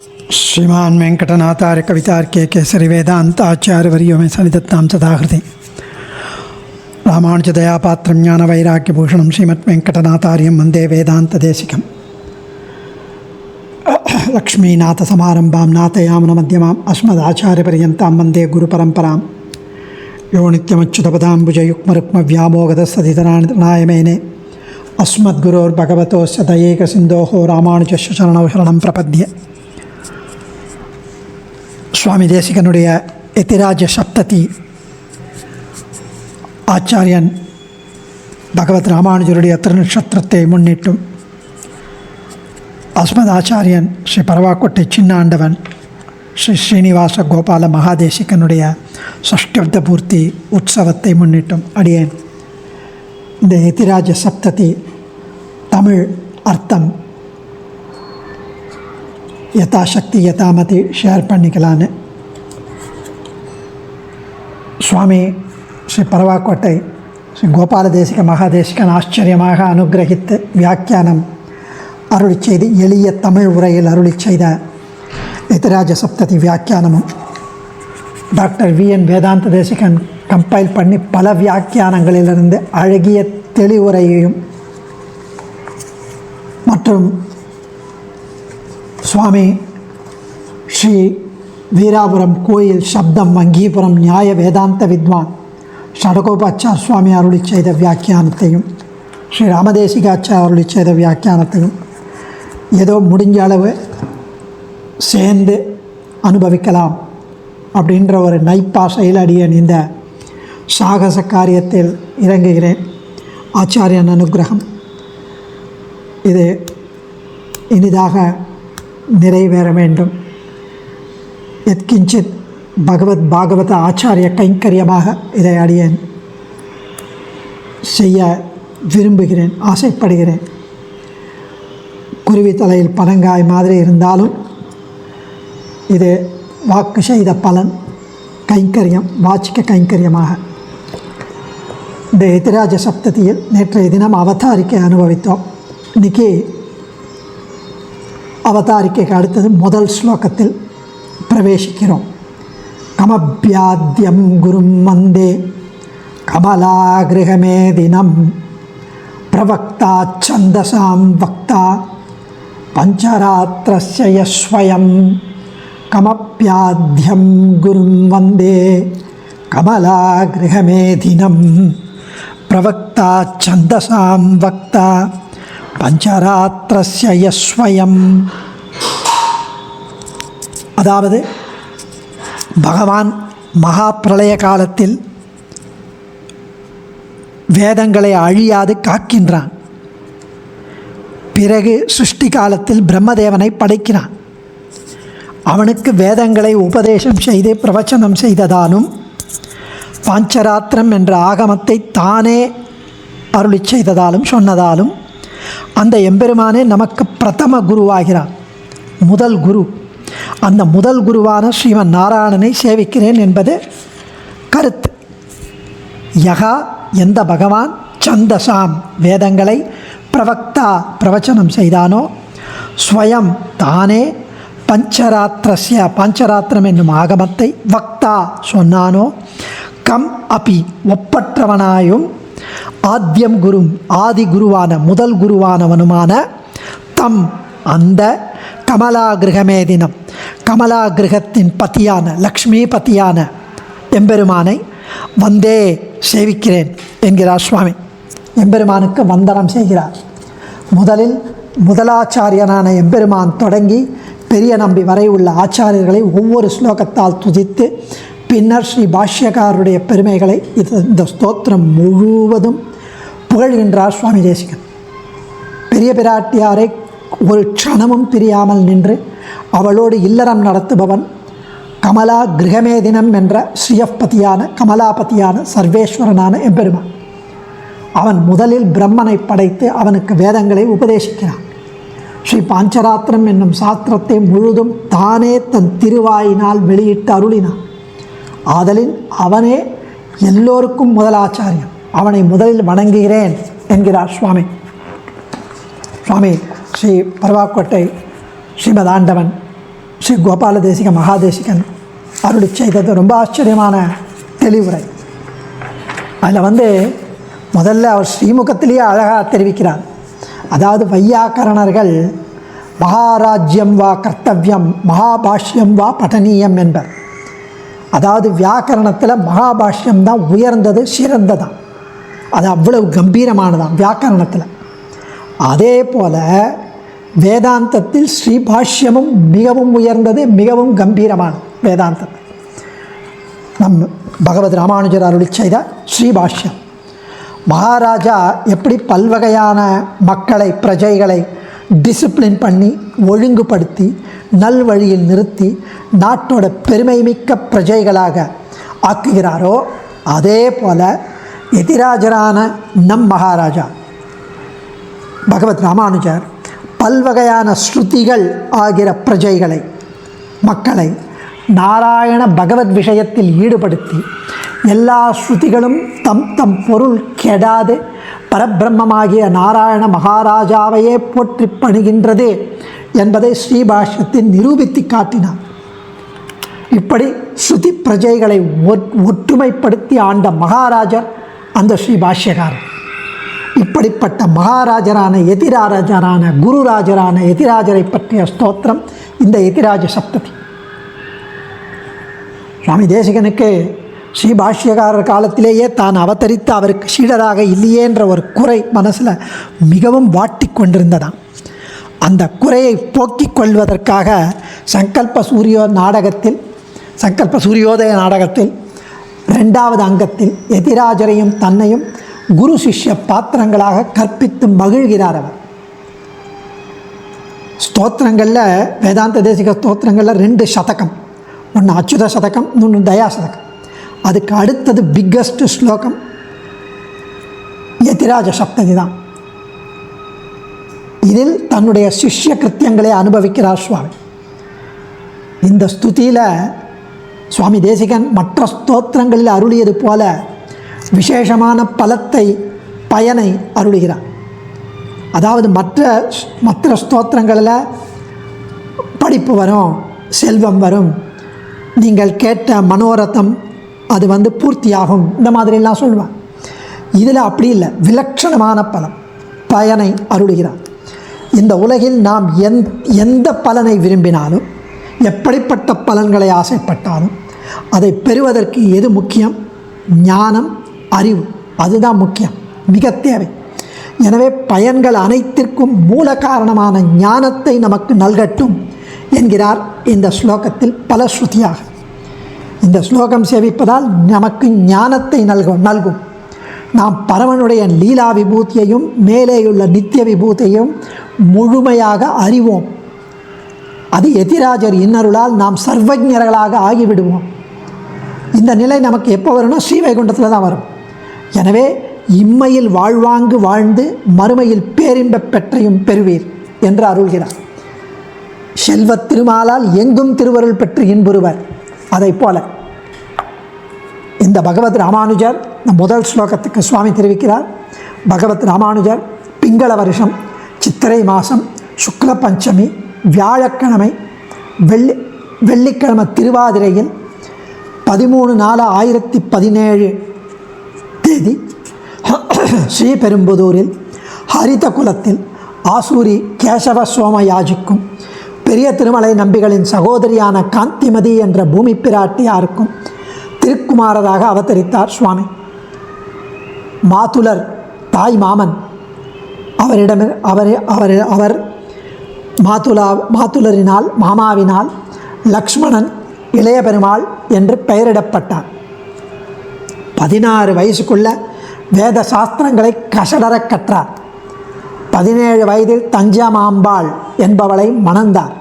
श्रीमान वेंकटनाथार्य कवितार्के केसरी वेदांत आचार्यवर्यो में सनिधत्तां सदाहृति रामानुजदयापात्रं ज्ञानवैराग्यभूषणं श्रीमद्वेंकटनाथार्यं वन्दे वेदान्तदेशिकम् लक्ष्मीनाथसमारम्भां नाथयामुनमध्यमाम् अस्मदाचार्यपर्यन्तां वन्दे गुरुपरम्परां यो नित्यमच्युतपदाम्बुजयुग्मरुक्मव्यामोगतस्तदितराणाय मेने अस्मद्गुरोर्भगवतोस्य दयैकसिन्धोः रामानुजस्य चरणौ शरणं प्रपद्ये. சுவாமி தேசிகனுடைய எத்திராஜ சப்ததி ஆச்சாரியன் பகவத் ராமானுஜருடைய திருநட்சத்திரத்தை முன்னிட்டும் அஸ்மத் ஆச்சாரியன் ஸ்ரீ பரவாக்கோட்டை சின்ன ஆண்டவன் ஸ்ரீ ஸ்ரீனிவாச கோபால மகாதேசிகனுடைய சஷ்டப்த பூர்த்தி உற்சவத்தை முன்னிட்டும் அடியேன் இந்த எத்திராஜ சப்ததி தமிழ் அர்த்தம் யதாசக்தி யதாமதி ஷேர் பண்ணிக்கலான்னு சுவாமி ஸ்ரீ பரவாக்கோட்டை ஸ்ரீ கோபால தேசிக மகாதேசிகன் ஆச்சரியமாக அனுகிரகித்து வியாக்கியானம் அருளி செய்து எளிய தமிழ் உரையில் அருளி செய்த எதிராஜ சப்ததி வியாக்கியானமும் டாக்டர் VN வேதாந்த தேசிகன் கம்பைல் பண்ணி பல வியாக்கியானங்களிலிருந்து அழகிய தெளிவுரையையும் மற்றும் சுவாமி ஸ்ரீ வீராபுரம் கோயில் சப்தம் வங்கீபுரம் நியாய வேதாந்த வித்வான் ஷடகோபாச்சார் சுவாமி அருளி செய்த வியாக்கியானத்தையும் ஸ்ரீ ராமதேசிகாச்சார் அருளி செய்த வியாக்கியானத்தையும் ஏதோ முடிஞ்ச அளவு சேர்ந்து அனுபவிக்கலாம் அப்படின்ற ஒரு நைப்பாசையில் அடியேன் இந்த சாகச காரியத்தில் இறங்குகிறேன். ஆச்சாரியன் அனுகிரகம் இது இனிதாக நிறைவேற வேண்டும். எத்கிஞ்சித் பகவத் பாகவத ஆச்சாரிய கைங்கரியமாக இதை அடியேன் செய்ய விரும்புகிறேன், ஆசைப்படுகிறேன். குருவி தலையில் பனங்காய் மாதிரி இருந்தாலும் இது வாக்கு செய்த பலன் கைங்கரியம், வாச்சிக்க கைங்கரியமாக. இந்த எதிராஜ சப்ததியில் நேற்றைய தினம் அவதாரிக்கை அனுபவித்தோம். இன்றைக்கி அவதாரிக்கைக்கு அடுத்தது முதல் ஸ்லோகத்தில் பிரவேசிக்கிறோம். கமப்யாத்யம் குரும் வந்தே கமலாகிருகமே தினம் பிரவக்தா சந்தசாம் வக்தா பஞ்சராத்திரஸ்ய யஸ்வயம். கமப்யாத்யம் குரும் வந்தே கமலாகிருகமே தினம் பிரவக்தா சந்தசாம் வக்தா பஞ்சராத்திரஸ்ய யஸ்வயம். அதாவது பகவான் மகா பிரளய காலத்தில் வேதங்களை அழியாது காக்கின்றான். பிறகு சிருஷ்டி காலத்தில் பிரம்மதேவனை படைக்கிறான். அவனுக்கு வேதங்களை உபதேசம் செய்து பிரவச்சனம் செய்ததாலும் பாஞ்சராத்திரம் என்ற ஆகமத்தை தானே அருளி செய்ததாலும் சொன்னதாலும் அந்த எம்பெருமானே நமக்கு பிரதம குருவாகிறான், முதல் குரு. அந்த முதல் குருவான ஸ்ரீமன் நாராயணனை சேவிக்கிறேன் என்பது கருத்து. யகா எந்த பகவான் சந்தசாம் வேதங்களை பிரவக்தா பிரவச்சனம் செய்தானோ, ஸ்வயம் தானே பஞ்சராத்திரஸ்ய பாஞ்சராத்திரம் என்னும் ஆகமத்தை வக்தா சொன்னானோ, கம் அபி ஒப்பற்றவனாயும் ஆத்யம் குரும் ஆதி குருவான முதல் குருவானவனுமான தம் அந்த கமலாகிருகமே தினம் கமலாகிருகத்தின் பத்தியான லக்ஷ்மி பத்தியான எம்பெருமானை வந்தே சேவிக்கிறேன் என்கிறார் சுவாமி. எம்பெருமானுக்கு வந்தனம் செய்கிறார். முதலில் முதலாச்சாரியனான எம்பெருமான் தொடங்கி பெரிய நம்பி வரை உள்ள ஆச்சாரியர்களை ஒவ்வொரு ஸ்லோகத்தால் துதித்து பின்னர் ஸ்ரீ பாஷ்யக்காரருடைய பெருமைகளை இந்த ஸ்தோத்திரம் முழுவதும் புகழ்கின்றார் சுவாமி தேசிகன். பெரிய பிராட்டியாரை ஒரு க்ஷணமும் பிரியாமல் நின்று அவளோடு இல்லறம் நடத்துபவன் கமலா கிரகமே தினம் என்ற ஸ்ரீயப்பதியான கமலாபதியான சர்வேஸ்வரனான எம்பெருமான். அவன் முதலில் பிரம்மனை படைத்து அவனுக்கு வேதங்களை உபதேசிக்கிறான். ஸ்ரீ பாஞ்சராத்திரம் என்னும் சாஸ்திரத்தை முழுதும் தானே தன் திருவாயினால் வெளியிட்டு அருளினான். ஆதலின் அவனே எல்லோருக்கும் முதலாச்சாரியன். அவனை முதலில் வணங்குகிறேன் என்கிறார் சுவாமி. சுவாமி ஸ்ரீ பரவாக்கோட்டை ஸ்ரீமதாண்டவன் ஸ்ரீ கோபால தேசிக மகாதேசிகன் அருளி செய்தது ரொம்ப ஆச்சரியமான தெளிவுரை. அதில் முதல்ல அவர் ஸ்ரீமுகத்திலேயே அழகாக தெரிவிக்கிறார். அதாவது வையாக்கரணர்கள் மகாராஜ்யம் வா கர்த்தவியம் மகாபாஷ்யம் வா பఠனீயம் என்பர். அதாவது வியாக்கரணத்தில் மகாபாஷ்யம் தான் உயர்ந்தது, சிறந்ததான். அது அவ்வளவு கம்பீரமானதான் வியாக்கரணத்தில். அதே போல் வேதாந்தத்தில் ஸ்ரீபாஷ்யமும் மிகவும் உயர்ந்தது, மிகவும் கம்பீரமானது. வேதாந்தத்தில் நம் பகவத் ராமானுஜர் அருளி செய்த ஸ்ரீபாஷ்யம். மகாராஜா எப்படி பல்வகையான மக்களை, பிரஜைகளை டிசிப்ளின் பண்ணி ஒழுங்குபடுத்தி நல்வழியில் நிறுத்தி நாட்டோட பெருமைமிக்க பிரஜைகளாக ஆக்குகிறாரோ, அதே போல் எதிராஜரான நம் மகாராஜா பகவத் ராமானுஜர் பல்வகையான ஸ்ருதிகள் ஆகிற பிரஜைகளை, மக்களை நாராயண பகவத் விஷயத்தில் ஈடுபடுத்தி எல்லா ஸ்ருதிகளும் தம் தம் பொருள் கெடாது பரபிரம்மமாகிய நாராயண மகாராஜாவையே போற்றி பணிகின்றது என்பதை ஸ்ரீபாஷ்யத்தில் நிரூபித்து காட்டினார். இப்படி ஸ்ருதி பிரஜைகளை ஒற்றுமைப்படுத்தி ஆண்ட மகாராஜர் அந்த ஸ்ரீபாஷ்யகாரர். இப்படிப்பட்ட மகாராஜரான எதிராஜரான குருராஜரான எதிராஜரை பற்றிய ஸ்தோத்திரம் இந்த எதிராஜ சப்ததி. சுவாமி தேசிகனுக்கு ஸ்ரீபாஷ்யகாரர் காலத்திலேயே தான் அவதரித்து அவருக்கு சீடராக இல்லையேன்ற ஒரு குறை மனசில் மிகவும் வாட்டி கொண்டிருந்ததாம். அந்த குறையை போக்கிக் கொள்வதற்காக சங்கல்ப சூரியோதய நாடகத்தில் 2வது அங்கத்தில் எதிராஜரையும் தன்னையும் குரு சிஷ்ய பாத்திரங்களாக கற்பித்து மகிழ்கிறார் அவர். ஸ்தோத்திரங்களில், வேதாந்த தேசிக ஸ்தோத்திரங்களில் 2 சதகம், ஒன்று அச்சுத சதகம், இன்னொன்று தயா சதகம். அதுக்கு அடுத்தது பிக்கஸ்ட் ஸ்லோகம் எதிராஜ சப்ததி தான். இதில் தன்னுடைய சிஷ்ய கிருத்தியங்களை அனுபவிக்கிறார் சுவாமி. இந்த ஸ்துதியில் சுவாமி தேசிகன் மற்ற ஸ்தோத்திரங்களில் அருளியது போல விசேஷமான பயனை அருளுகிறார். அதாவது மற்ற ஸ்தோத்திரங்களில் படிப்பு வரும், செல்வம் வரும், நீங்கள் கேட்ட மனோரதம் அது பூர்த்தியாகும், இந்த மாதிரிலாம் சொல்லுவாங்க. இதில் அப்படி இல்லை, விலட்சணமான பயனை அருளுகிறார். இந்த உலகில் நாம் எந்த பலனை விரும்பினாலும், எப்படிப்பட்ட பலன்களை ஆசைப்பட்டாலும் அதை பெறுவதற்கு எது முக்கியம்? ஞானம், அறிவு, அதுதான் முக்கியம், மிக தேவை. எனவே பயன்கள் அனைத்திற்கும் மூல காரணமான ஞானத்தை நமக்கு நல்கட்டும் என்கிறார் இந்த ஸ்லோகத்தில் பல ஸ்ருதியாக. இந்த ஸ்லோகம் சேவிப்பதால் நமக்கு ஞானத்தை நல்கும். நாம் பரமனுடைய லீலா விபூதியையும் மேலேயுள்ள நித்திய விபூதியையும் முழுமையாக அறிவோம். அது எதிராஜர் இன்னருளால் நாம் சர்வஜர்களாக ஆகிவிடுவோம். இந்த நிலை நமக்கு எப்போ வரும்னா ஸ்ரீவைகுண்டத்தில் தான் வரும். எனவே இம்மையில் வாழ்வாங்கு வாழ்ந்து மறுமையில் பேரின்பப் பெற்றையும் பெறுவீர் என்று அருள்கிறார். செல்வத் திருமாலால் எங்கும் திருவருள் பெற்று இன்புறுவர். அதை போல இந்த பகவத் ராமானுஜர் முதல் ஸ்லோகத்துக்கு சுவாமி தெரிவிக்கிறார். பகவத் ராமானுஜர் பிங்கள வருஷம் சித்திரை மாதம் சுக்ல பஞ்சமி வியாழக்கிழமை வெள்ளிக்கிழமை திருவாதிரையில் 13/4/1017 தேதி ஸ்ரீபெரும்புதூரில் ஹரித குலத்தில் ஆசூரி கேசவ சோமயாஜிக்கும் பெரிய திருமலை நம்பிகளின் சகோதரியான காந்திமதி என்ற பூமி பிராட்டியாருக்கும் திருக்குமாரராக அவதரித்தார் சுவாமி. மாதுலர் தாய் மாமன் அவர் மாதுலரினால் மாமாவினால் லக்ஷ்மணன் இளைய பெருமாள் என்று பெயரிடப்பட்டார். 16 வயசுக்குள்ள வேத சாஸ்திரங்களை கசடர கற்றார். 17 வயதில் தஞ்சமாம்பாள் என்பவளை மணந்தார்.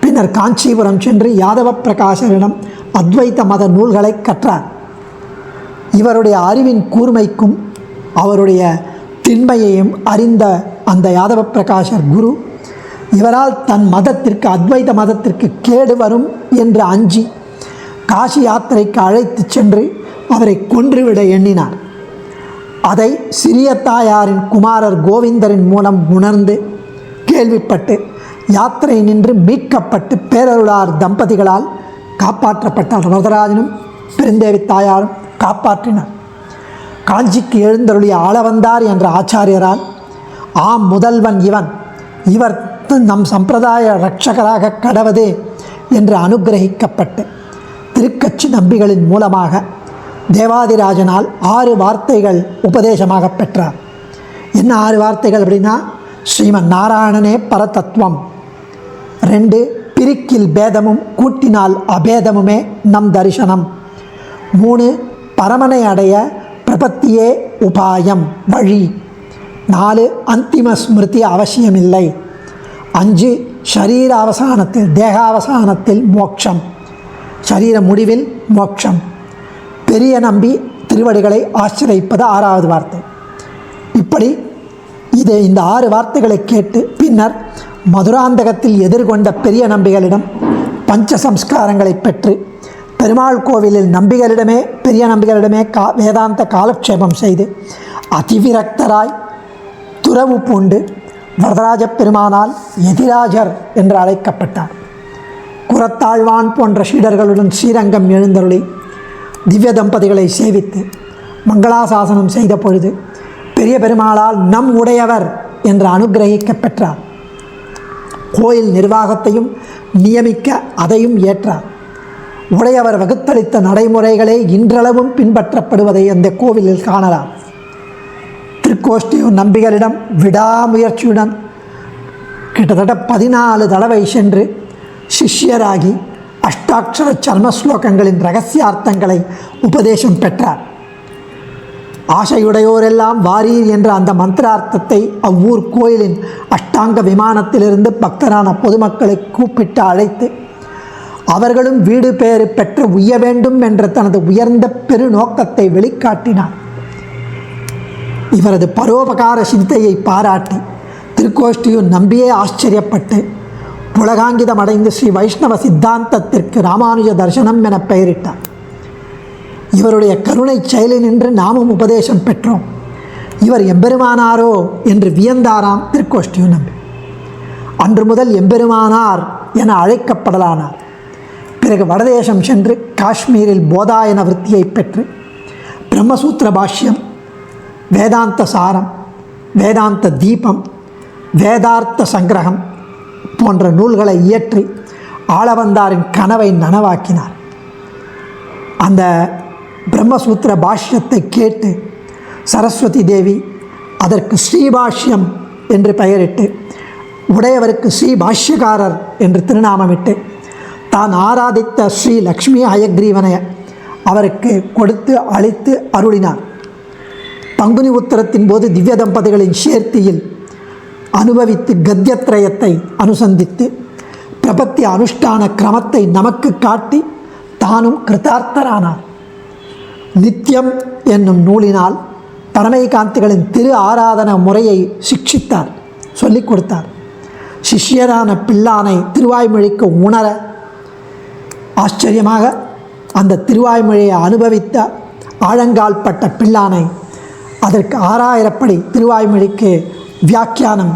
பின்னர் காஞ்சிபுரம் சென்று யாதவ பிரகாசரிடம் அத்வைத மத நூல்களை கற்றார். இவருடைய அறிவின் கூர்மைக்கும் அவருடைய திண்மையையும் அறிந்த அந்த யாதவ பிரகாசர் குரு இவரால் தன் மதத்திற்கு, அத்வைத மதத்திற்கு கேடு வரும் என்று அஞ்சி காசி யாத்திரைக்கு அழைத்து சென்று அவரை கொன்றுவிட எண்ணினார். அதை சிறிய தாயாரின் குமாரர் கோவிந்தரின் மூலம் உணர்ந்து கேள்விப்பட்டு யாத்திரை நின்று மீட்கப்பட்டு பேரருளார் தம்பதிகளால் காப்பாற்றப்பட்டார். வரதராஜனும் பெருந்தேவி தாயாரும் காப்பாற்றினார். காஞ்சிக்கு எழுந்தருளிய ஆளவந்தார் என்ற ஆச்சாரியரால் ஆம் முதல்வன் இவர் நம் சம்பிரதாய இரட்சகராக கடவது என்று அனுகிரகிக்கப்பட்டு திருக்கட்சி நம்பிகளின் மூலமாக தேவாதிராஜனால் 6 வார்த்தைகள் உபதேசமாக பெற்றார். என்ன 6 வார்த்தைகள் அப்படின்னா, ஸ்ரீமன் நாராயணனே பரதத்துவம், 2 பிரிக்கில் பேதமும் கூட்டினால் அபேதமுமே நம் தரிசனம், 3 பரமனை அடைய பிரபத்தியே உபாயம் வழி, 4 அந்திம ஸ்மிருதி அவசியமில்லை, 5 ஷரீர அவசானத்தில் தேகாவசானத்தில் மோட்சம், சரீர முடிவில் மோட்சம், பெரிய நம்பி திருவடிகளை ஆசிரியப்பது 6வது வார்த்தை. இப்படி இந்த 6 வார்த்தைகளை கேட்டு பின்னர் மதுராந்தகத்தில் எதிர்கொண்ட பெரிய நம்பிகளிடம் பஞ்ச சம்ஸ்காரங்களை பெற்று பெருமாள் கோவிலில் நம்பிகளிடமே பெரிய நம்பிகளிடமே வேதாந்த காலக்ஷேபம் செய்து அதிவிரக்தராய் துறவு பூண்டு வரதராஜ பெருமானால் எதிராஜர் என்று அழைக்கப்பட்டார். குரத்தாழ்வான் போன்ற சீடர்களுடன் ஸ்ரீரங்கம் எழுந்தருளி திவ்ய தம்பதிகளை சேவித்து மங்களாசாசனம் செய்த பொழுது பெரிய பெருமாளால் நம் உடையவர் என்று அனுகிரகிக்க பெற்றார். கோயில் நிர்வாகத்தையும் நியமிக்க அதையும் ஏற்றார். உடையவர் வகுத்தளித்த நடைமுறைகளே இன்றளவும் பின்பற்றப்படுவதை அந்த கோவிலில் காணலாம். திருக்கோஷ்டியூர் நம்பிகளிடம் விடாமுயற்சியுடன் கிட்டத்தட்ட 14 தடவை சென்று சிஷ்யராகி அஷ்டாட்சர சர்மஸ்லோகங்களின் இரகசியார்த்தங்களை உபதேசம் பெற்றார். ஆசையுடையோரெல்லாம் வாரீர் என்ற அந்த மந்திரார்த்தத்தை அவ்வூர் கோயிலின் அஷ்டாங்க விமானத்திலிருந்து பக்தரான பொதுமக்களை கூப்பிட்டு அழைத்து அவர்களும் வீடு பேறு பெற்று உய்ய வேண்டும் என்ற தனது உயர்ந்த பெருநோக்கத்தை வெளிக்காட்டினார். இவரது பரோபகார சிந்தையை பாராட்டி திருக்கோஷ்டியூர் நம்பியே ஆச்சரியப்பட்டு புலகாங்கிதம் அடைந்து ஸ்ரீ வைஷ்ணவ சித்தாந்தத்திற்கு ராமானுஜ தர்சனம் என பெயரிட்டார். இவருடைய கருணை செயலினின்று நாமும் உபதேசம் பெற்றோம். இவர் எம்பெருமானாரோ என்று வியந்தாராம் திருக்கோஷ்டியூர் நம்பி. அன்று முதல் எம்பெருமானார் என அழைக்கப்படலானார். பிறகு வடதேசம் சென்று காஷ்மீரில் போதாயன விருத்தியை பெற்று பிரம்மசூத்திர பாஷ்யம், வேதாந்த சாரம், வேதாந்த தீபம், வேதார்த்த சங்கிரகம் போன்ற நூல்களை இயற்றி ஆளவந்தாரின் கனவை நனவாக்கினார். அந்த பிரம்மசூத்திர பாஷ்யத்தை கேட்டு சரஸ்வதி தேவி அதற்கு ஸ்ரீபாஷ்யம் என்று பெயரிட்டு உடையவருக்கு ஸ்ரீ பாஷ்யகாரர் என்று திருநாமமிட்டு தான் ஆராதித்த ஸ்ரீ லக்ஷ்மி ஹயக்ரீவனை அவருக்கு கொடுத்து அளித்து அருளினார். பங்குனி உத்தரத்தின் போது திவ்ய தம்பதிகளின் சேர்த்தியில் அனுபவித்து கத்தியத்ரயத்தை அனுசந்தித்து பிரபத்தி அனுஷ்டான கிரமத்தை நமக்கு காட்டி தானும் கிருதார்த்தரானார். நித்தியம் என்னும் நூலினால் பரமைகாந்திகளின் திரு ஆராதன முறையை சிக்ஷித்தார், சொல்லிக் கொடுத்தார். சிஷ்யரான பிள்ளானை திருவாய்மொழிக்கு உணர ஆச்சரியமாக அந்த திருவாய்மொழியை அனுபவித்த ஆழங்கால் பட்ட பிள்ளானை அதற்கு 6000 படி திருவாய்மொழிக்கு வியாக்கியானம்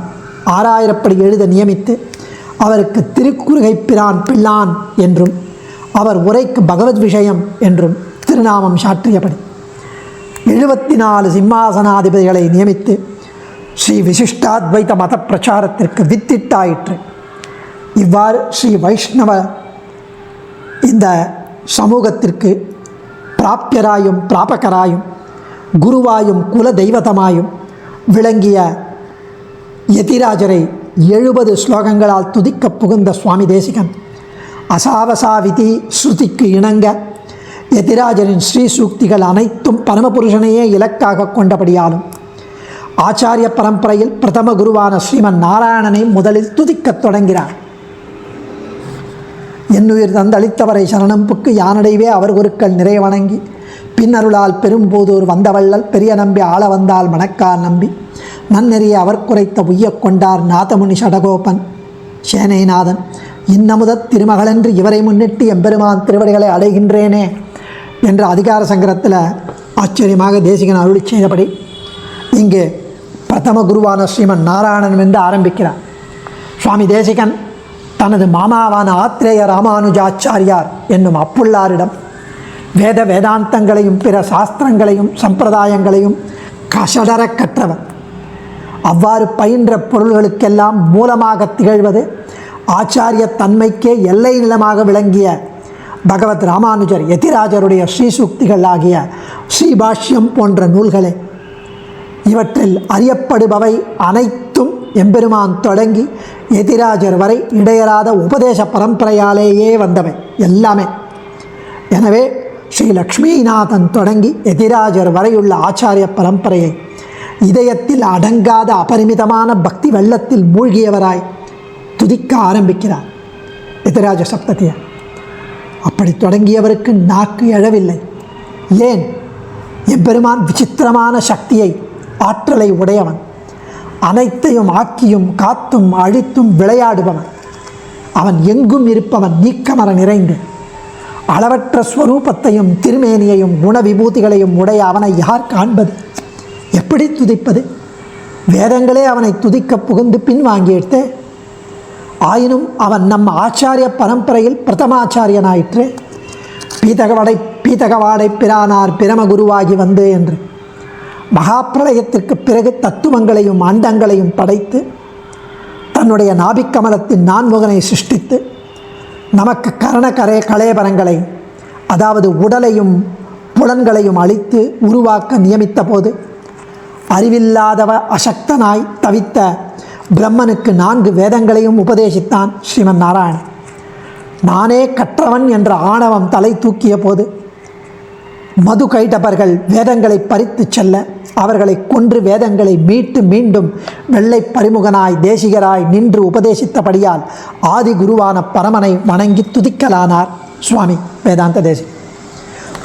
6000 படி எழுத நியமித்து அவருக்கு திருக்குறுகை பிரான் பிள்ளான் என்றும் அவர் உரைக்கு பகவத் விஷயம் என்றும் திருநாமம் சாற்றியபடி 74 சிம்மாசனாதிபதிகளை நியமித்து ஸ்ரீ விசிஷ்டாத்வைத மத பிரச்சாரத்திற்கு வித்திட்டாயிற்று. இவ்வாறு ஸ்ரீ வைஷ்ணவ இந்த சமூகத்திற்கு பிராப்பியராயும் பிராபகராயும் குருவாயும் குல தெய்வதமாயும் விளங்கிய யதிராஜரை 70 ஸ்லோகங்களால் துதிக்க புகுந்த சுவாமி தேசிகன் அசாவசாவிதி ஸ்ருதிக்கு இணங்க யதிராஜரின் ஸ்ரீ சூக்திகள் அனைத்தும் பரமபுருஷனையே இலக்காக கொண்டபடியாலும் ஆச்சாரிய பரம்பரையில் பிரதம குருவான ஸ்ரீமன் நாராயணனை முதலில் துதிக்கத் தொடங்கிறார். என்னுயிர் தந்தளித்தவரை சரணம் புக்கு யானடைவே அவர் குருக்கள் நிறைய வணங்கி பின்னருளால் பெரும்போதூர் வந்தவள்ளல் பெரிய நம்பி ஆள வந்தால் மணக்கால் நம்பி நன்னெறிய அவர் குறைத்த உய்யக் கொண்டார் நாதமுனி சடகோபன் சேனைநாதன் இன்னமுதத் திருமகளென்று இவரை முன்னிட்டு எம்பெருமான் திருவடிகளை அடைகின்றேனே என்ற அதிகார சங்கரத்தில் ஆச்சரியமாக தேசிகன் அருளி செய்தபடி இங்கு பிரதம குருவான ஸ்ரீமன் நாராயணன் என்று ஆரம்பிக்கிறார். சுவாமி தேசிகன் தனது மாமாவான ஆத்ரேய ராமானுஜாச்சாரியார் என்னும் அப்புள்ளாரிடம் வேத வேதாந்தங்களையும் பிற சாஸ்திரங்களையும் சம்பிரதாயங்களையும் கசடர கற்றவர். அவ்வாறு பயின்ற பொருள்களுக்கெல்லாம் மூலமாக திகழ்வது ஆச்சாரிய தன்மைக்கே எல்லை நிலமாக விளங்கிய பகவத் ராமானுஜர் யதிராஜருடைய ஸ்ரீசூக்திகள் ஆகிய ஸ்ரீபாஷ்யம் போன்ற நூல்களே. இவற்றில் அறியப்படுபவை அனைத்தும் எம்பெருமான் தொடங்கி யதிராஜர் வரை இடையராத உபதேச பரம்பரையாலேயே வந்தவை எல்லாமே. எனவே ஸ்ரீ லக்ஷ்மிநாதன் தொடங்கி யதிராஜர் வரையுள்ள ஆச்சாரிய பரம்பரையை இதயத்தில் அடங்காத அபரிமிதமான பக்தி வெள்ளத்தில் மூழ்கியவராய் துதிக்க ஆரம்பிக்கிறார் யதிராஜ சப்ததியை. அப்படி தொடங்கியவருக்கு நாக்கு எழவில்லை. ஏன்? எம்பெருமான் விசித்திரமான சக்தியை, ஆற்றலை உடையவன். அனைத்தையும் ஆக்கியும் காத்தும் அழித்தும் விளையாடுபவன். அவன் எங்கும் இருப்பவன், நீக்கமர நிறைந்து. அளவற்ற ஸ்வரூபத்தையும் திருமேனியையும் குண விபூதிகளையும் உடைய அவனை யார் காண்பது? எப்படி துதிப்பது? வேதங்களே அவனை துதிக்க புகுந்து பின்வாங்கி எடுத்து. ஆயினும் அவன் நம் ஆச்சாரிய பரம்பரையில் பிரதமாச்சாரியனாயிற்று. பீதகவாடை பிரானார் பிரமகுருவாகி வந்து என்று மகாப்பிரளயத்திற்கு பிறகு தத்துவங்களையும் அண்டங்களையும் படைத்து தன்னுடைய நாபிக்கமலத்தின் நான்முகனை சிருஷ்டித்து நமக்கு கலேபரங்களை, அதாவது உடலையும் புலன்களையும் அழித்து உருவாக்க நியமித்த போது அறிவில்லாதவ அசக்தனாய் தவித்த பிரம்மனுக்கு 4 வேதங்களையும் உபதேசித்தான் ஸ்ரீமன் நாராயணன். நானே கற்றவன் என்ற ஆணவம் தலை தூக்கிய போது மது கைடபர்கள் வேதங்களை பறித்து செல்ல அவர்களை கொன்று வேதங்களை மீட்டு மீண்டும் வெள்ளை பரிமுகனாய் தேசிகராய் நின்று உபதேசித்தபடியால் ஆதி குருவான பரமனை வணங்கி துதிக்கலானார் சுவாமி வேதாந்த தேசி.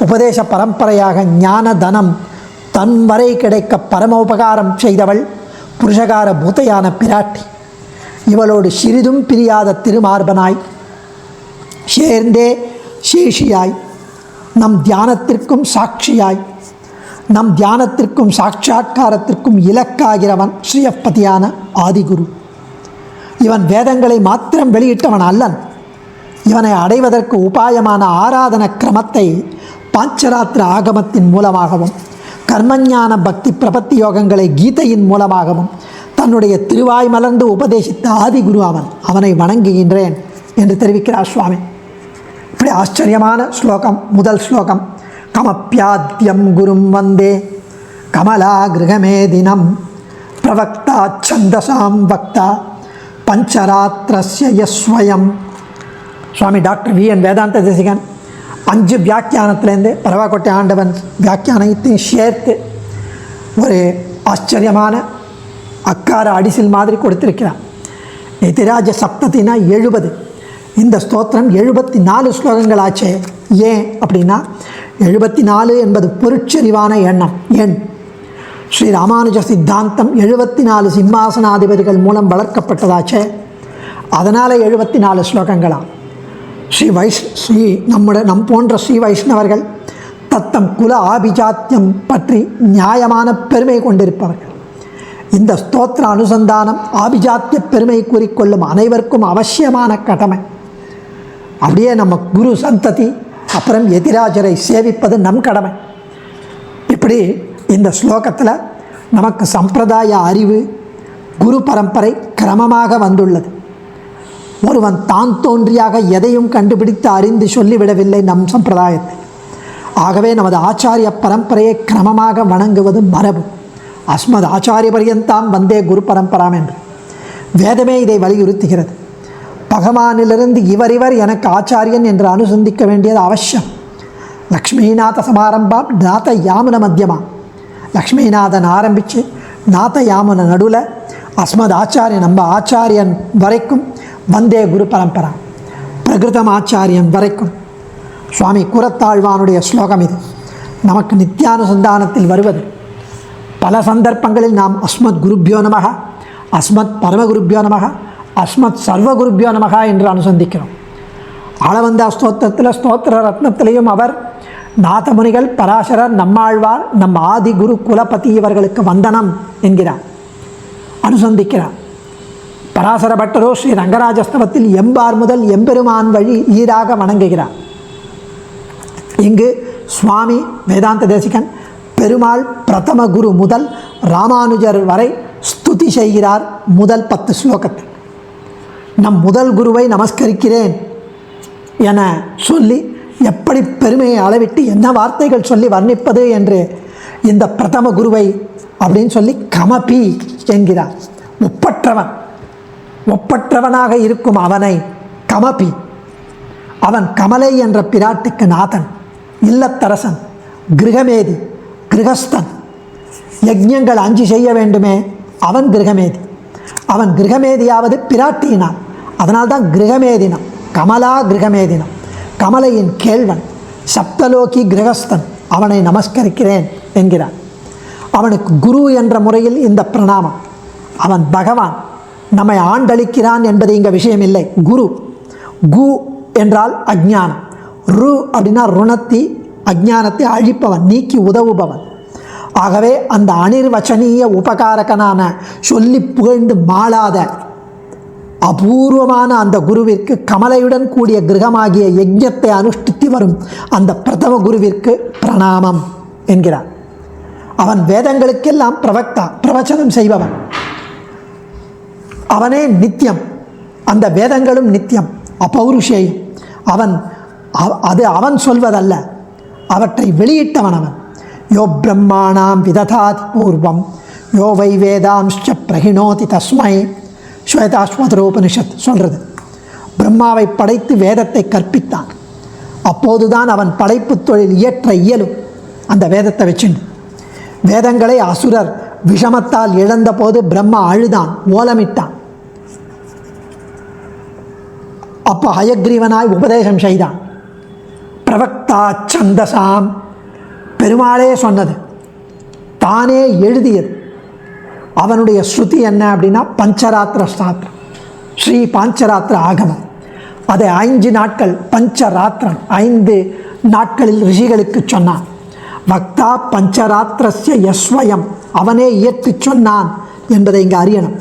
உபதேச பரம்பரையாக ஞான தனம் தன் வரை கிடைக்க பரமோபகாரம் செய்தவள் புருஷகார பூத்தையான பிராட்டி. இவளோடு சிறிதும் பிரியாத திருமார்பனாய் சேர்ந்தே சேஷியாய் நம் தியானத்திற்கும் சாட்சியாய் நம் தியானத்திற்கும் சாட்சா்காரத்திற்கும் இலக்காகிறவன் ஸ்ரீயப்பதியான ஆதிகுரு. இவன் வேதங்களை மாத்திரம் வெளியிட்டவன் அல்லன். இவனை அடைவதற்கு உபாயமான ஆராதன கிரமத்தை பாஞ்சராத்திர ஆகமத்தின் மூலமாகவும் கர்மஞான பக்தி பிரபத்தி யோகங்களை கீதையின் மூலமாகவும் தன்னுடைய திருவாய் மலர்ந்து உபதேசித்த ஆதிகுரு அவனை வணங்குகின்றேன் என்று தெரிவிக்கிறார் சுவாமி. இப்படி ஆச்சரியமான ஸ்லோகம். முதல் ஸ்லோகம், கமப்பியாத்யம் குரும் வந்தே கமலா கிருகமே தினம் பிரவக்தா சந்தசாம் வக்தா பஞ்சராத்திரஸ்ய யஸ்வயம். சுவாமி டாக்டர் வி.என். வேதாந்த தேசிகன் 5 வியாக்கியானத்திலேருந்து பரவாக்கோட்டை ஆண்டவன் வியாக்கியானத்தையும் சேர்த்து ஒரு ஆச்சரியமான அக்கார அடிசில் மாதிரி கொடுத்திருக்கிறார். யதிராஜ சப்தத்தினா 70. இந்த ஸ்தோத்திரம் 74 ஸ்லோகங்கள் ஆச்சே. ஏன் அப்படின்னா 74 என்பது பொருட்செறிவான எண். ஸ்ரீ ராமானுஜ சித்தாந்தம் 74 சிம்மாசனாதிபதிகள் மூலம் வளர்க்கப்பட்டதாச்சே. அதனால் 74 ஸ்லோகங்களா. நம் போன்ற ஸ்ரீ வைஷ்ணவர்கள் தத்தம் குல ஆபிஜாத்தியம் பற்றி நியாயமான பெருமை கொண்டிருப்பவர்கள். இந்த ஸ்தோத்திர அனுசந்தானம் ஆபிஜாத்திய பெருமை கூறிக்கொள்ளும் அனைவருக்கும் அவசியமான கடமை. அப்படியே நம்ம குரு சந்ததி அப்புறம் யதிராஜரை சேவிப்பது நம் கடமை. இப்படி இந்த ஸ்லோகத்தில் நமக்கு சம்பிரதாய அறிவு குரு பரம்பரை கிரமமாக வந்துள்ளது. ஒருவன் தான் தோன்றியாக எதையும் கண்டுபிடித்து அறிந்து சொல்லிவிடவில்லை நம் சம்பிரதாயத்தை. ஆகவே நமது ஆச்சாரிய பரம்பரையை கிரமமாக வணங்குவது மரபு. அஸ்மத் ஆச்சாரிய பரியந்தாம் வந்தே குரு பரம்பராம் என்று வேதமே இதை வலியுறுத்துகிறது. பகவானிலிருந்து இவர் எனக்கு ஆச்சாரியன் என்று அனுசந்திக்க வேண்டியது அவசியம். லக்ஷ்மிநாத சமாரம்பாம் நாத யாமுன மத்தியமா. லக்ஷ்மிநாதன் ஆரம்பித்து நாத யாமுன நடுவில் அஸ்மத் ஆச்சாரியன் நம்ம ஆச்சாரியன் வரைக்கும் வந்தே குரு பரம்பரா பிரகிருதம் ஆச்சாரியன் வரைக்கும். சுவாமி கூரத்தாழ்வானுடைய ஸ்லோகம் இது. நமக்கு நித்தியானுசந்தானத்தில் வருவது. பல சந்தர்ப்பங்களில் நாம் அஸ்மத் குருப்யோ நமக, அஸ்மத் பரமகுருப்யோ நமக, அஸ்மத் சர்வகுருப்யோ நமக என்று அனுசந்திக்கிறோம். ஆளவந்தா ஸ்தோத்திரத்தில் ஸ்தோத்திர ரத்னத்திலையும் அவர் நாதமுனிகள், பராசரர், நம்மாழ்வார், நம் ஆதி குரு குலபதி இவர்களுக்கு வந்தனம் என்கிறார், அனுசந்திக்கிறார். பராசர பட்டரோ ஸ்ரீ ரங்கராஜஸ்தவத்தில் எம்பார் முதல் எம்பெருமான் வழி ஈராக வணங்குகிறார். இங்கு சுவாமி வேதாந்த தேசிகன் பெருமாள் பிரதம குரு முதல் ராமானுஜர் வரை ஸ்துதி செய்கிறார். முதல் 10 ஸ்லோகத்தில் நம் முதல் குருவை நமஸ்கரிக்கிறேன் என சொல்லி எப்படி பெருமையை அளவிட்டு என்ன வார்த்தைகள் சொல்லி வர்ணிப்பது என்று இந்த பிரதம குருவை அப்படின்னு சொல்லி கமபி என்கிறார். ஒப்பற்றவனாக இருக்கும் அவனை கமபி. அவன் கமலை என்ற பிராட்டுக்கு நாதன், இல்லத்தரசன், கிரகமேதி, கிரகஸ்தன். யஜ்ஞங்கள் 5 செய்ய வேண்டுமே, அவன் கிரகமேதி. அவன் கிரகமேதியாவது பிராட்டியினான், அதனால்தான் கிரகமேதினம், கமலா கிரகமேதினம், கமலையின் கேள்வன், சப்தலோகி கிரகஸ்தன். அவனை நமஸ்கரிக்கிறேன் என்கிறார். அவனுக்கு குரு என்ற முறையில் இந்த பிரணாமம். அவன் பகவான், நம்மை ஆண்டளிக்கிறான் என்பது இங்கே விஷயம் இல்லை. குரு, கு என்றால் அஜ்ஞானம், ரு அப்படின்னா ருணத்தி, அஜ்ஞானத்தை அழிப்பவன், நீக்கி உதவுபவன். ஆகவே அந்த அனிர்வச்சனீய உபகாரகனான சொல்லி புகழ்ந்து மாளாத அபூர்வமான அந்த குருவிற்கு, கமலையுடன் கூடிய கிரகமாகிய யஜ்ஞத்தை அனுஷ்டித்து வரும் அந்த பிரதம குருவிற்கு பிரணாமம் என்கிறார். அவன் வேதங்களுக்கெல்லாம் பிரவக்தா, பிரவச்சனம் செய்பவன். அவனே நித்தியம், அந்த வேதங்களும் நித்தியம், அபௌருஷேயம். அவன் சொல்வதல்ல, அவற்றை வெளியிட்டவன் அவன். யோ பிரம்மாணாம் விததாதி பூர்வம் யோ வை வேதாம்ச்ச பிரகிணோதி தஸ்மை. ஸ்வேதாஸ்வதரோபனிஷத் சொல்கிறது. பிரம்மாவை படைத்து வேதத்தை கற்பித்தான். அப்போதுதான் அவன் படைப்பு தொழில் இயற்ற இயலும். அந்த வேதத்தை வச்சுண்டு வேதங்களை அசுரர் விஷமத்தால் இழந்த போது பிரம்மா அழுதான், ஓலமிட்டான். அப்போ ஹயக்ரீவனாய் உபதேசம் செய்தான். பிரவக்தா சந்தசாம், பெருமாளே சொன்னது, தானே எழுதியது. அவனுடைய ஸ்ருதி என்ன அப்படின்னா பஞ்சராத்திர சாஸ்திரம், ஸ்ரீ பாஞ்சராத்திர ஆகமம். அதை 5 நாட்கள், பஞ்சராத்திரம் 5 நாட்களில் ரிஷிகளுக்கு சொன்னான். வக்தா பஞ்சராத்திரஸ்ய யஸ்வயம், அவனே இயற்றி சொன்னான் என்பதை இங்கே அறியணும்.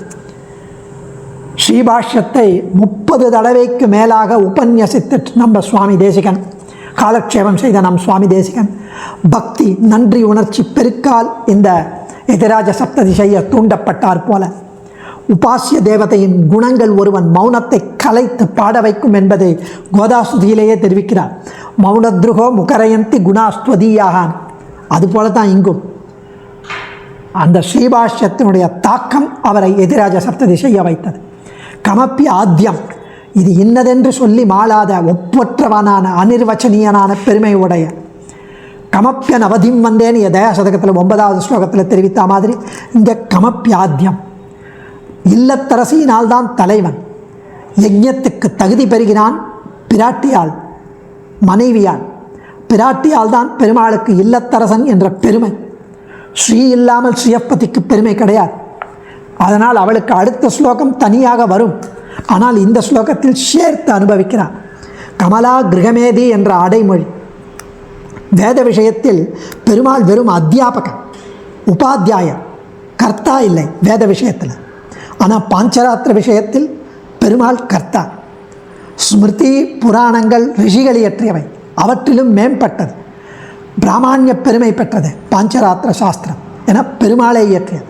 ஸ்ரீபாஷ்யத்தை 30 தடவைக்கு மேலாக உபன்யசித்து நம்ம சுவாமி தேசிகன், காலக்ஷேபம் செய்த நம் சுவாமி தேசிகன் பக்தி நன்றி உணர்ச்சி பெருக்கால் இந்த எதிராஜ சப்ததி செய்ய தூண்டப்பட்டார் போல உபாசிய தேவதையின் குணங்கள் ஒருவன் மௌனத்தை கலைத்து பாட வைக்கும் என்பதை கோதாசுதியிலேயே தெரிவிக்கிறார். மௌனத்ருகோ முகரயந்தி குணாஸ்துவதீயாகான். அதுபோல தான் இங்கும் அந்த ஸ்ரீபாஷ்யத்தினுடைய தாக்கம் அவரை எதிராஜ சப்ததி செய்ய வைத்தது. கமப்பி ஆத்தியம், இது இன்னதென்று சொல்லி மாளாத ஒப்பற்றவனான அனிர்வச்சனீயனான பெருமை உடைய. கமப்பியன் அவதிம் வந்தேன் தயா சதகத்தில் 9வது ஸ்லோகத்தில் தெரிவித்த மாதிரி இங்கே கமப்பியாத்தியம். இல்லத்தரசியினால்தான் தலைவன், யஜ்ஞத்துக்கு தகுதி பெறுகிறான் பிராட்டியால், மனைவியால். பிராட்டியால் தான் பெருமாளுக்கு இல்லத்தரசன் என்ற பெருமை. ஸ்ரீ இல்லாமல் ஸ்ரீயப்பதிக்கு பெருமை கிடையாது. அதனால் அவளுக்கு அடுத்த ஸ்லோகம் தனியாக வரும். ஆனால் இந்த ஸ்லோகத்தில் சேர்த்து அனுபவிக்கிறார். கமலா கிரகமேதி என்ற அடைமொழி. வேத விஷயத்தில் பெருமாள் வெறும் அத்தியாபகன், உபாத்தியாயர், கர்த்தா இல்லை வேத விஷயத்தில். ஆனால் பாஞ்சராத்திர விஷயத்தில் பெருமாள் கர்த்தா. ஸ்மிருதி புராணங்கள் ரிஷிகள் இயற்றியவை, அவற்றிலும் மேம்பட்டது, பிராமணிய பெருமை பெற்றது பாஞ்சராத்திர சாஸ்திரம் என பெருமாளை இயற்றியது.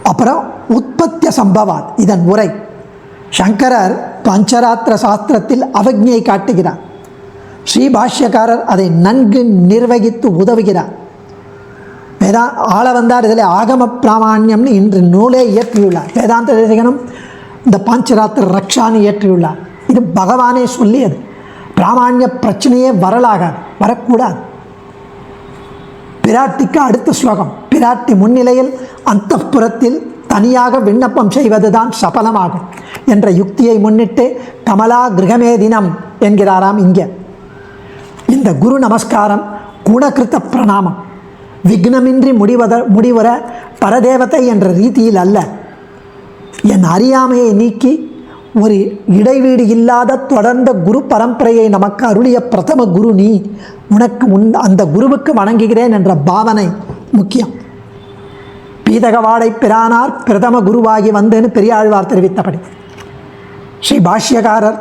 அப்புறம் உற்பத்திய சம்பவாத், இதன் உரை. சங்கரர் பஞ்சராத்திர சாஸ்திரத்தில் அவஜ்ஞை காட்டுகிறார். ஸ்ரீபாஷ்யக்காரர் அதை நன்கு நிர்வகித்து உதவுகிறார். ஆள வந்தார் இதில் ஆகம பிராமாண்யம்னு இன்று நூலே இயற்றியுள்ளார். வேதாந்த தேசிகனும் இந்த பாஞ்சராத்திர ரக்ஷான்னு இயற்றியுள்ளார். இது பகவானே சொல்லியது. பிராமாண்ய பிரச்சனையே வரக்கூடாது. பிராட்டிக்கு அடுத்த ஸ்லோகம். பிராட்டி முன்னிலையில் அந்தப்புறத்தில் தனியாக விண்ணப்பம் செய்வதுதான் சபலமாகும் என்ற யுக்தியை முன்னிட்டு கமலா கிரகமே தினம் என்கிறாராம். இங்கே இந்த குரு நமஸ்காரம் குணகிருத்த பிரணாமம். விக்னமின்றி முடிவர பரதேவத்தை என்ற ரீதியில் அல்ல, என் அறியாமையை நீக்கி ஒரு இடைவீடு இல்லாத தொடர்ந்த குரு பரம்பரையை நமக்கு அருளிய பிரதம குரு நீ, உனக்கு அந்த குருவுக்கு வணங்குகிறேன் என்ற பாவனை முக்கியம். பீதகவாடை பிரானார் பிரதம குருவாகி வந்தேன்னு பெரியாழ்வார் தெரிவித்தபடி ஸ்ரீ பாஷ்யகாரர்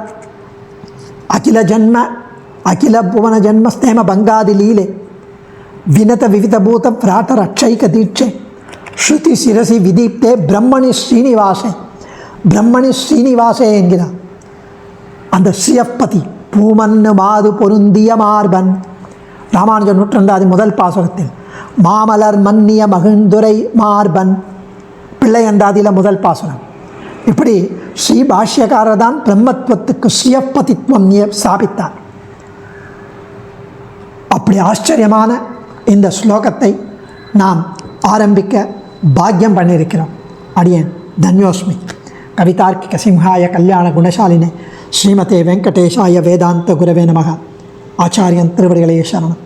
அகில புவன ஜன்மஸ்தேம பங்காதி லீலே வினத விவிதபூத பிராட்ட ரட்சைக தீட்சை ஸ்ருதி சிரசி விதீப்தே பிரம்மணி ஸ்ரீனிவாசே என்கிறார். அந்த சியப்பதி பூமன்னு மாது பொருந்திய மார்பன் ராமானுஜ நூற்றண்டாதி முதல் பாசுரத்தில் மாமலர் மன்னிய மகிழ்ந்துரை மார்பன் பிள்ளையண்டாதியில் முதல் பாசுரம். இப்படி ஸ்ரீ பாஷ்யக்காரர் தான் பிரம்மத்துவத்துக்கு சியப்பதித்வம் ஸ்தாபித்தார். அப்படி ஆச்சரியமான இந்த ஸ்லோகத்தை நாம் ஆரம்பிக்க பாக்கியம் பண்ணியிருக்கிறோம். அடியேன் தன்யோஸ்மி. கவிதார்க்கிக சிம்ஹாய கல்யாண குணசாலினே ஸ்ரீமதே வெங்கடேஷாய வேதாந்த குரவே நமக. ஆச்சாரியன் திருவடிகளே சரணம்.